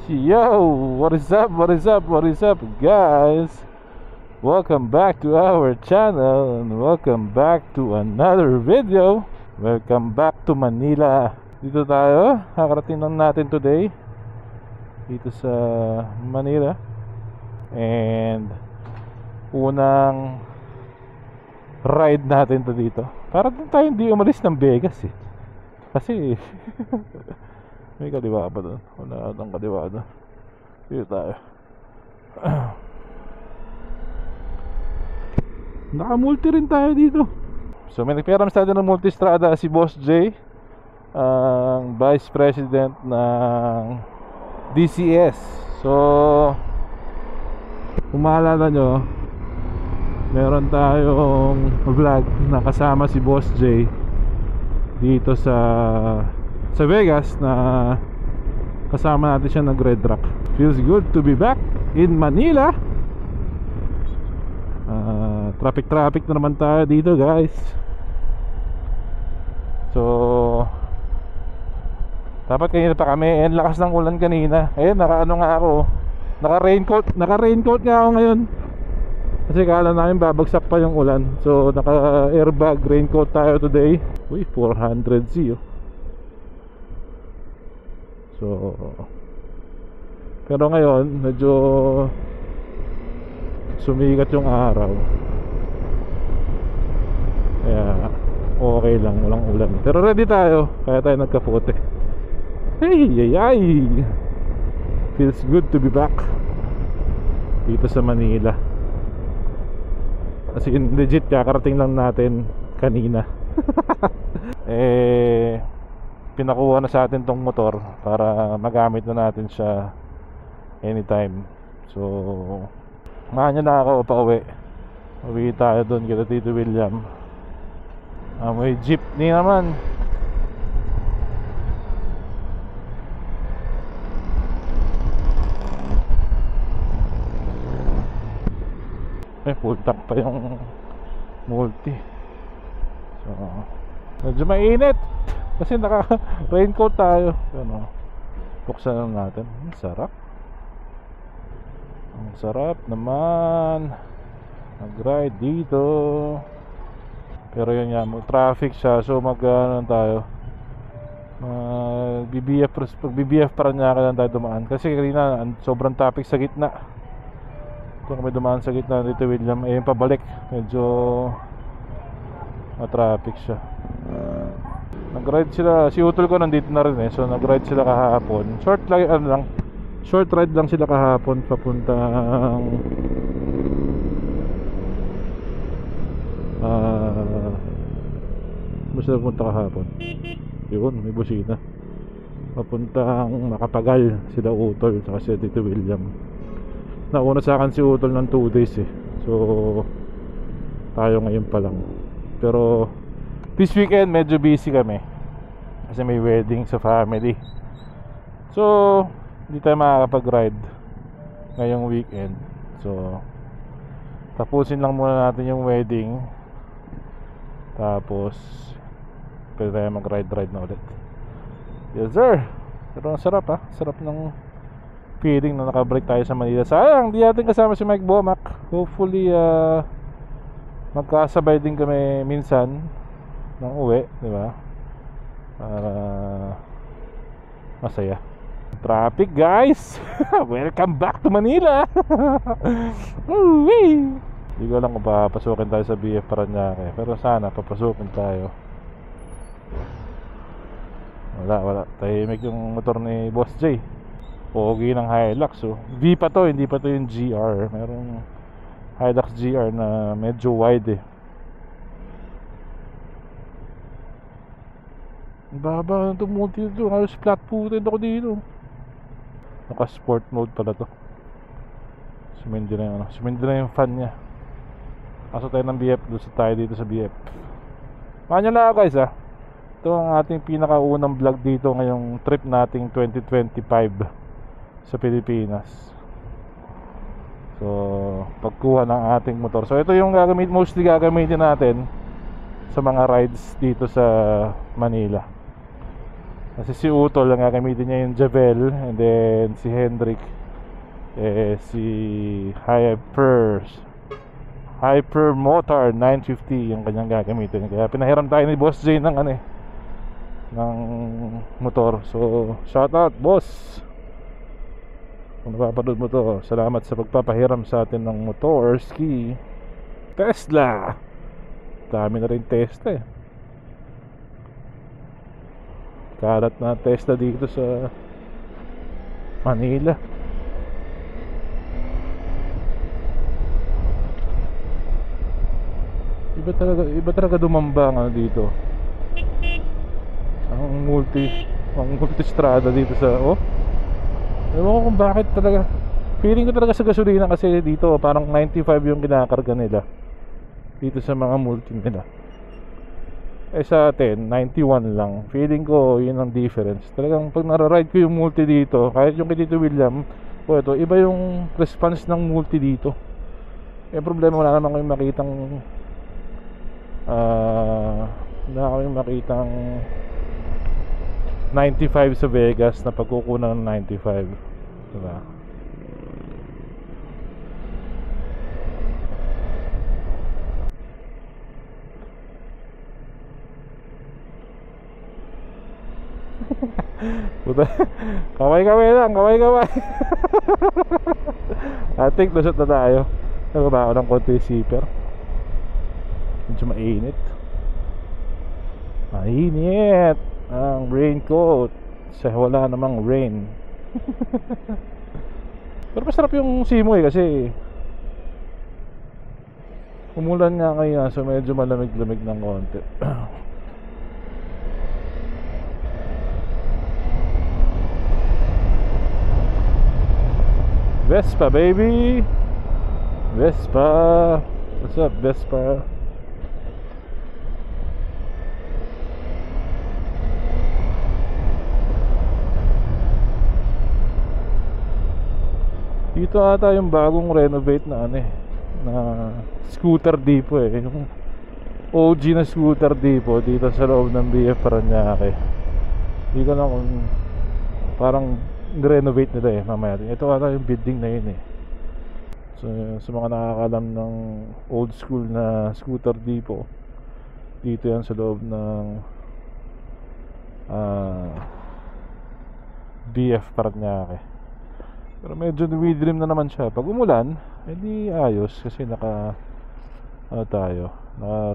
Yo, what is up, what is up, what is up, guys? Welcome back to our channel and welcome back to another video. Welcome back to Manila. Dito tayo, nakarating lang natin today dito sa Manila. And unang ride natin to dito. Para din tayo hindi umalis ng Vegas eh. Kasi may kaliwa pa doon. Wala atang kaliwa doon. Dito tayo. Naka-multi rin tayo dito. So may nagpiram sa atin ng multistrada si Boss J, ang Vice President ng DCS. So kung maalala nyo, meron tayong vlog na kasama si Boss J dito sa Vegas, na kasama natin siya nag Red Rock. Feels good to be back in Manila. Traffic na naman tayo dito, guys. So dapat kanina pa kami, ang lakas ng ulan kanina. Ayun, naka-ano nga ako, naka-raincoat nga ako ngayon. Kasi kala namin babagsak pa yung ulan. So naka-airbag raincoat tayo today. Uy, 400C oh. So pero ngayon medyo sumikat yung araw, kaya okay lang, walang ulan. Pero ready tayo, kaya tayo nagkapote. Hey, ay, feels good to be back dito sa Manila. Kasi legit kakarating lang natin kanina. Pinakuha na sa atin tong motor para magamit na natin siya anytime. So maanya na ako pauwi. Uwi tayo doon kila Tito William. May jeepney naman. Full tank pa yung multi. So medyo mainit kasi naka-raincoat tayo. Ano, buksan lang natin. Ang sarap. Ang sarap naman mag-ride dito. Pero yun nga, traffic siya. So ano tayo, BBF Parañaque lang tayo dumaan. Kasi kanina sobrang traffic sa gitna. Kung kami dumaan sa gitna dito, William, yung pabalik medyo traffic siya. Nag-ride sila, si Utol ko nandito na rin eh. So nag-ride sila kahapon. Short ride lang sila kahapon papuntang sila punta kahapon. Yun, may busina. Papuntang Makapagal sila Utol saka si Tito William. Nauna sa akin si Utol ng 2 days eh. So tayo ngayon pa lang. Pero this weekend medyo busy kami kasi may wedding sa family. So hindi tayo makakapag-ride ngayong weekend. So tapusin lang muna natin yung wedding, tapos pwede tayo mag-ride na ulit. Yes sir. Pero ang sarap ha. Sarap ng feeling na nakabalik tayo sa Manila. Sayang di natin kasama si Mike Bomac. Hopefully magkasabay din kami minsan ng uwi, di ba? Para masaya. Traffic, guys. Welcome back to Manila. Hindi ko alam kung papasukin tayo sa BF Parañaque, pero sana papasukin tayo. Wala tahimik yung motor ni Boss J. Pogi ng Hilux oh. V pa to, hindi pa to yung GR. Merong Hilux GR na medyo wide eh. Ang baba na multi dito. Halos flat footed ako dito. Naka sport mode pala to. Sumindi na yung fan nya. Kaso tayo ng BF, doon tayo dito sa BF. Manyo lang guys ha. Ito ang ating pinakaunang vlog dito ngayong trip nating 2025 sa Pilipinas. So pagkuha ng ating motor. So ito yung mostly gagamitin natin sa mga rides dito sa Manila. Kasi si Utol ang gagamitin niya yung Javel, and then si Hendrik si Hyper Motor 950 yung kanyang gagamitin. Kaya pinahiram tayo ni Boss J ng ng motor. So shout out boss, kung napapanood mo to, salamat sa pagpapahiram sa atin ng motor ski. Tesla, dami na rin Tesla kalat na Tesla dito sa Manila. Iba talaga dumambang dito. Ang multistrada dito sa ewan ko kung bakit talaga. Feeling ko talaga sa gasolina kasi dito parang 95 yung kinakarga nila dito sa mga multi nila. Sa atin 91 lang. Feeling ko yun ang difference. Talagang pag nara-ride ko yung multi dito, kahit yung kay Tito William, ito, iba yung response ng multi dito. Problema, wala naman kayong makitang 95 sa Vegas na pagkukunan ng 95, diba? Kaway-kaway lang, kaway-kaway. I think lusot na tayo. Nagaba ako ng konti zipper. Medyo mainit ang raincoat sa wala namang rain. Pero masarap yung simoy kasi umulan nga ngayon, so medyo malamig-lamig ng konti. Vespa baby, Vespa. What's up Vespa? Dito ata yung bagong renovate na na scooter depot yung OG na scooter depot dito sa loob ng BF Parañaque. Hindi ko lang kung parang renovate nila mamaya. Ito ata yung building na yun So sa mga nakakalam ng old school na scooter depot, dito yan sa loob ng BF Parañaque. Pero medyo duwidrim na naman siya. Pag umulan, hindi ayos kasi naka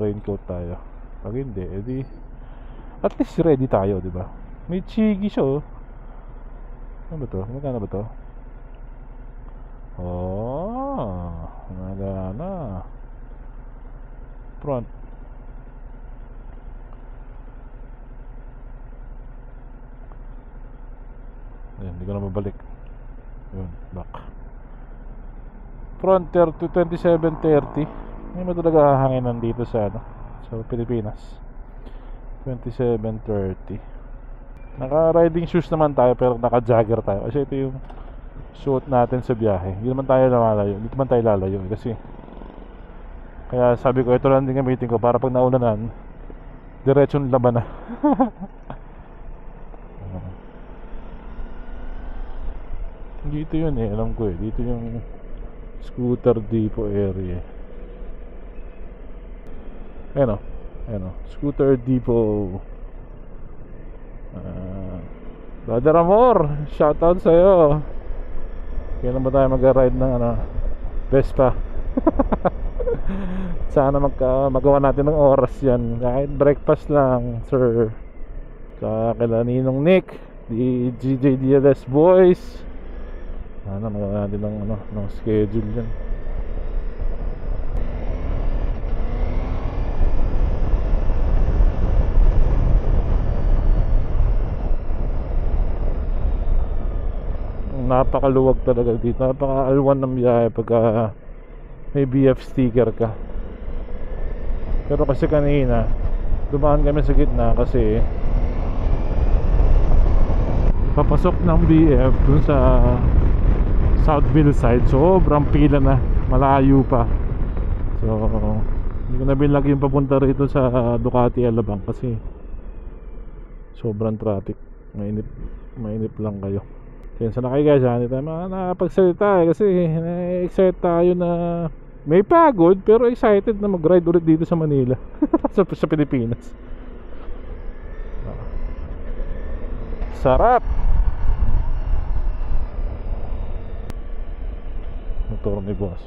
raincoat tayo. Pag hindi, edi at least ready tayo, di ba? May chigi siya Ano ba to? Magkano ba to? Nagana front. Ayan, hindi ko na mabalik. Yun, back. Front 2730. Hindi mo talaga hahanginan dito sa Pilipinas. 2730. Naka-riding shoes naman tayo pero naka-jogger tayo kasi ito yung suot natin sa biyahe. Hindi naman tayo lalayo kasi kaya sabi ko ito lang din gamitin ko para pag naulanan diretsong laban na. Dito yun alam ko dito yung scooter depot area. Ayan scooter depot. Brother Amor, shoutout sa'yo. Kailan ba tayo mag-ride ng Vespa? Sana magawa natin ng oras yan. Kahit breakfast lang, sir. Sa kila Ninong Nick, di GJDLS boys. Sana magawa natin ng schedule yan. Napakaluwag talaga dito. Napaka-alwan ng biyahe pagka may BF sticker ka. Pero kasi kanina dumaan kami sa gitna kasi papasok ng BF dun sa Southville side. Sobrang pila na, malayo pa. So hindi ko na binlag yung papunta rito sa Ducati Alabang kasi sobrang traffic. Mainip, mainip lang kayo. Kaya na kayo guys, hindi tayo nakapagsalita kasi na-excite tayo na may pagod pero excited na mag-ride ulit dito sa Manila. sa Pilipinas. Sarap. Motor ni boss.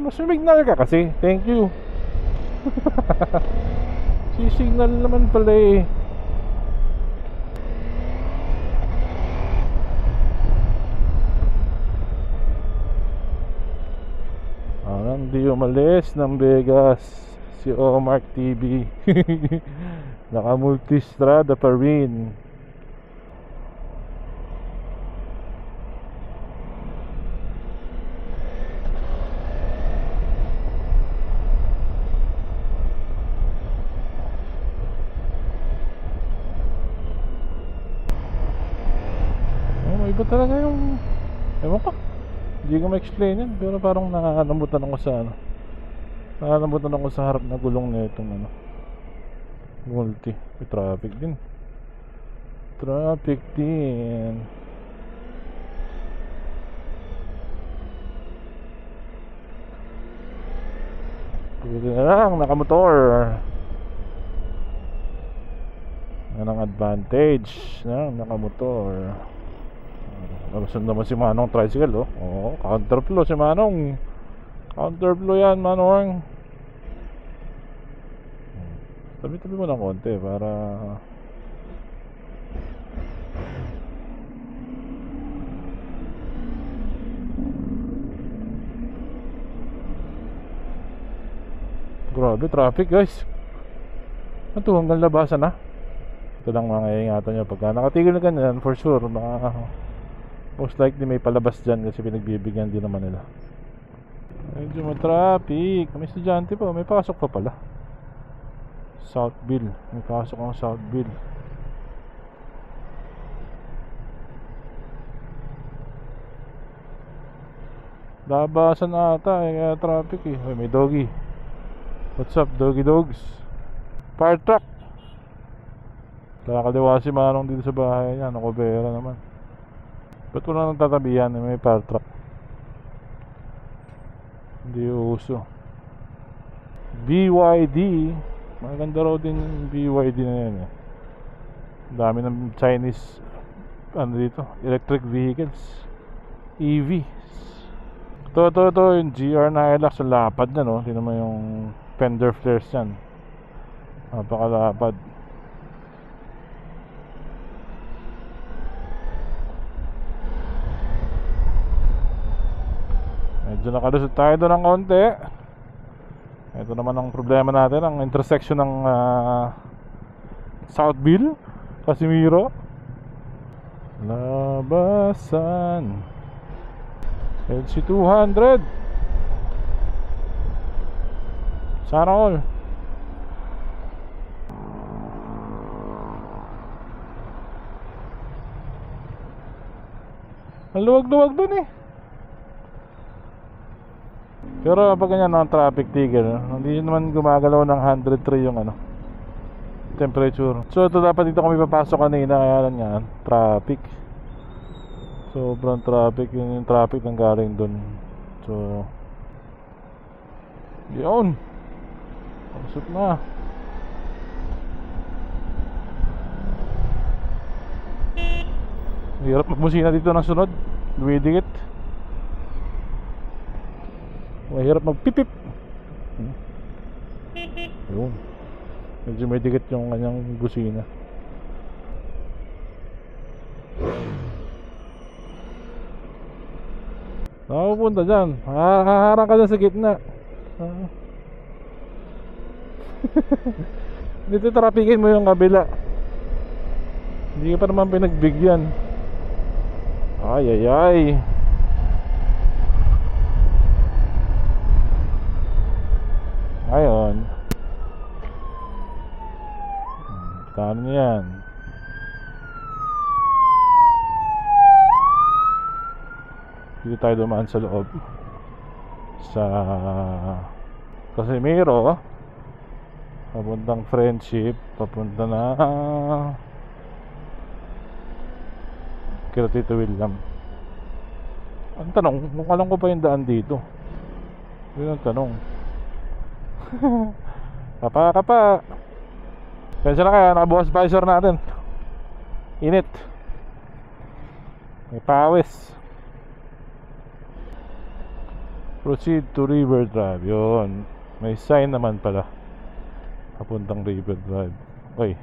Masumignal ka kasi. Thank you. Signal naman pala eh. Hindi umalis ng Vegas si Omar TV. Naka multistrada pa rin. Iba talaga yung ewan ko, hindi ko ma-explain yan, pero parang nakanamutan ako sa nakanamutan ako sa harap na gulong na itong multi. May traffic din, pwede na lang nakamotor. Yan ang advantage ng nakamotor. Nalusun naman si Manong tricycle, oh. Oo, counterflow si Manong. Counterflow yan, Manong. Tabi-tabi mo ng konti para grabe traffic guys. Ito hanggang labasan na. Ito lang mga ingatan nyo. Pagka nakatigil na ganyan, for sure most likely may palabas dyan kasi pinagbibigyan din naman nila. Medyo matraffic. May estudyante pa, may pasok pa pala. Southville, may pasok ang Southville. Labasan ata kaya traffic eh. May doggy. What's up doggy dogs? Fire truck. Kakaliwa si Manong dito sa bahay niya. Nakobera naman. Ba't wala nang tatabihan? May fire truck. Hindi uso. BYD. Maganda raw din yung BYD na yan eh. Dami ng Chinese dito, electric vehicles, EV. Ito yung GR na Hilux. Sa lapad na, no? Tingnan mo yung fender flares yan. Napakalapad. Medyo nakalusot tayo doon ng konti. Ito naman ang problema natin, ang intersection ng Southville, Casimiro. Labasan LC 200. Sana all. Ang luwag-luwag dun eh. Pero pag ganyan ang traffic tigil, hindi naman gumagalaw ng 103 yung temperature. So ito dapat dito kami papasok kanina, kaya lang yan, traffic. Sobrang traffic, yung traffic ng galing dun. So yun, pasok na. Hirap magmusina dito ng sunod, dumidikit. Mahirap magpipip. Yun, medyo may dikit yung kanyang busina. Nakapunta dyan, haharang ka dyan sa gitna. Dito trapikin mo yung kabila. Hindi ka pa naman pinagbigyan. Ay ay ay. Ngayon, kano yan? Dito tayo dumaan sa loob sa Casimiro, papuntang Friendship, papunta na kila Tito William. Ang tanong, kung alam ko pa yung daan dito. Yun ang tanong. Kapa. Pensya na kaya, nakabukas visor natin. Init. May pawis. Proceed to River Drive. Yun. May sign naman pala. Papuntang River Drive. Uy.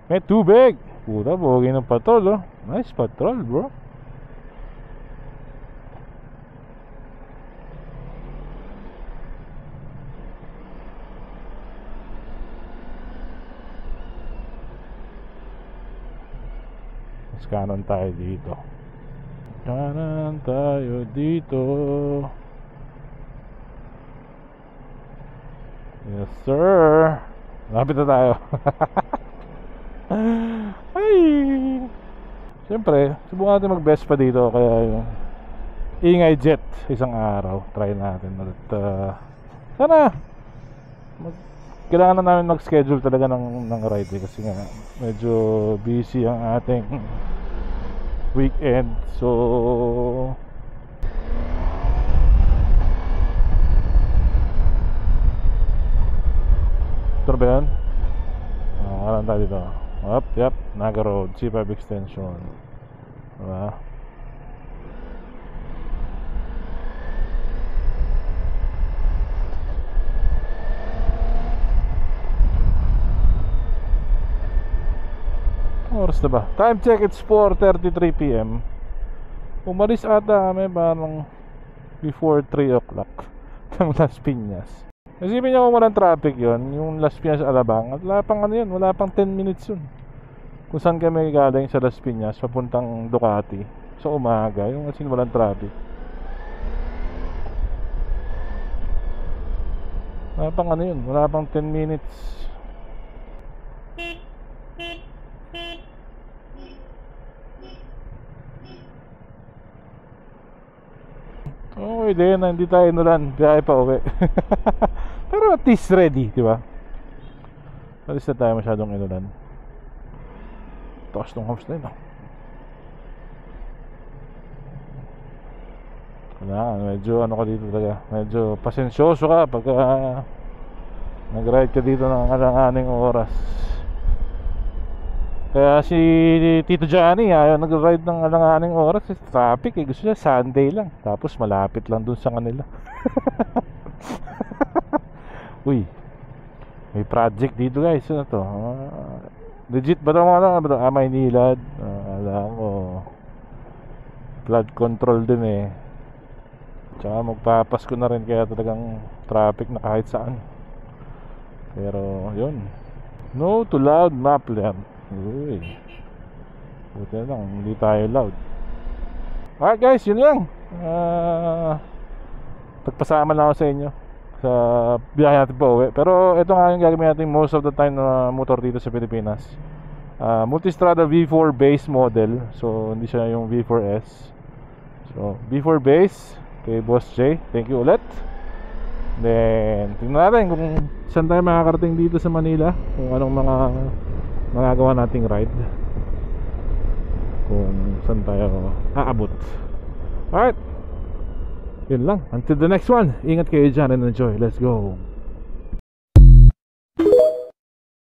May tubig. Puta, bogi ng patrol, oh. Nice patrol, bro. Mas kanan tayo dito. Kanan tayo dito. Yes, sir. Lapit na tayo. Ay. Siyempre, subukan natin mag-best pa dito. Kaya yung ingay jet isang araw. Try natin. At sana kailangan na namin mag-schedule talaga ng ride kasi nga medyo busy ang ating weekend. So ito ba yan? Alam tayo dito. Yep, Naga Road, C5 extension. Diba? Oras na ba? Time check, it's 4:33 PM. Umalis ata kami parang before 3 o'clock ng Las Piñas. Nasipin niyo kung walang traffic yon, yung Las Piñas Alabang. At wala pang ano yun, wala pang 10 minutes yun. Kung saan kami galing sa Las Piñas papuntang Ducati sa umaga, yung as in walang traffic. Wala pang ano yun, wala pang 10 minutes. Okay din na hindi tayo inulan, biyahe pa uwi. Pero at least ready, di ba? At least na tayo masyadong inulan. Taas ng house na yun, kailangan, medyo ano ka dito talaga, medyo pasensyoso ka pagka nag-ride ka dito ng alanganing oras. Kaya si Tito Johnny ayaw nag-ride ng alanganing oras kasi traffic eh. Gusto niya Sunday lang, tapos malapit lang dun sa kanila. Uy, may project dito guys. Ano to? Legit ba ito mga Maynilad? Alam ko flood control din eh. Tsaka magpapasko na rin, kaya talagang traffic na kahit saan. Pero yun, no to loud map lamp. Uy, buti na lang hindi tayo loud. Alright guys, yun lang. Pagpasama lang ako sa inyo sa biyahe natin pa uwi. Pero ito nga yung gagawin natin most of the time na motor dito sa Pilipinas. Multistrada V4 base model. So hindi siya yung V4S. So V4 base kay Boss J, thank you ulit. Then tingnan natin kung saan tayo makakarating dito sa Manila, kung anong mga magagawa nating ride, kung saan tayo aabot. Alright, yun lang. Until the next one, ingat kayo dyan and enjoy. Let's go.